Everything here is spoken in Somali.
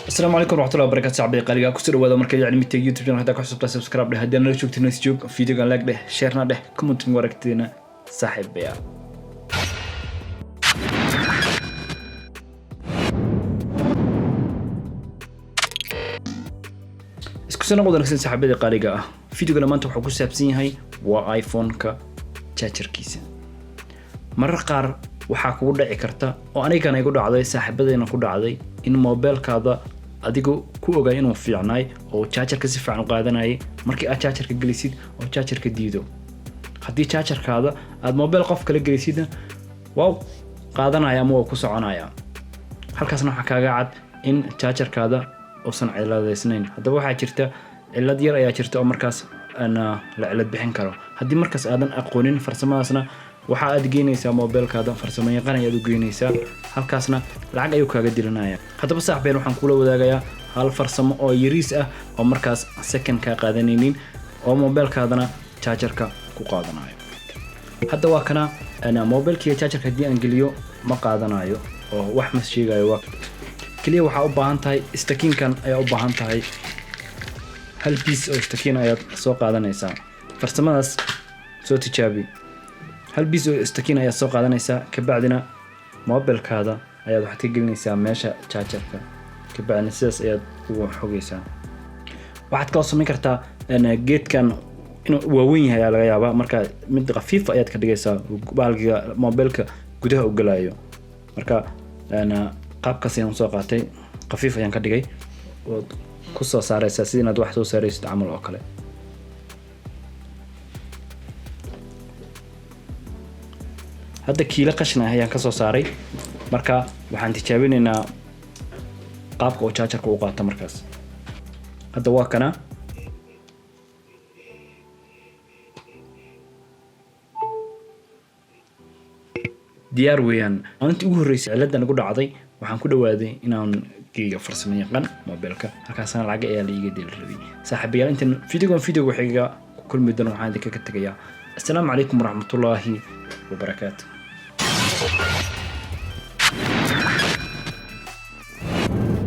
السلام عليكم ورحمة الله وبركاته شعبي قليقا كسر وهذا مركز يعني متى يوتيوب channel هذا كحسب سبسكرايب ده هدينا شوف تنس جوك فيديو كان لايك ده شيرنا ده كومنت وركتنا صاحب بيا اسكسنا قدرنا نكسر صاحب بيا قليقا فيديو كان ما أنتم حكوا سابسين هاي وآيفون كتشاتشر كيسة مرة قار وحكوا ده عكرتا وأنا كان يقول عضي صاحب بيا نقول عضي إن موبايل كذا adigu ku ogaa inuu fiicnaay oo charger ka si fiican u qaadanayay markii aad charger ka gelisid oo charger ka diido hadii charger kaada aad mobile qof kale gelisid waaw qaadanaya ama ku soconaya halkaasna waxa kaaga cad in charger kaada uusan ciladeysnayn hadaba waxa jirta cilad yar ayaa jirta oo markaas ana la cilad bixin karo hadii markaas aadan aqoonin farsamadaasna waxa aad geynaysaa mobile kaada farsamo yaqaan ayaad u geynaysaa halkaasna lacag ayuu kaaga dilanaya hadaba saaxiibeen waxaan kula wadaagayaa hal farsamo oo yariis ah oo markaas second ka qaadanaynin oo mobile kaadana charger ka ku qaadanayo hadda waa kana ana mobile kii charger ka aan geliyo ma qaadanayo oo wax ma sheegayo waa kaliya waxa u baahan tahay stakinkan ayaa u baahan tahay hal piece oo stakin ayaad soo qaadanaysaa farsamadaas soo tijaabi hal piece oo stakin ayaa soo qaadanaysaa ka bacdina mobile kaada ayaad wax ka gelinaysaa meesha charger-ka ka bacdina sidaas ayaad ugu xogaysaa waxaad ka samayn kartaa geedkan inuu waaweyn yahay laga yaabaa marka mid khafiif ayaad ka dhigaysaa baalgiga mobile-ka gudaha u galayo marka qaabkaas ayaan soo qaatay khafiif ayaan ka dhigay oo ku soo saaraysaa sidii inaad wax soo saaraysid camal oo kale hadda kiila qashna ayaan ka soo saaray marka waxaan tijaabinaynaa qaabka oo charger-ka uu qaato markaas hadda waa kana diyaar weeyaan maalintii ugu horreysay ciladan ugu dhacday waxaan ku dhawaaday inaan geeyo farsamo yaqaan mobile-ka halkaasna lacag ayaa la iga dil rabay saaxiibayaal intan video xiga ku kulmi doona waxaan idinka ka tagayaa assalaamu calaykum waraxmatullaahi wabarakaatuh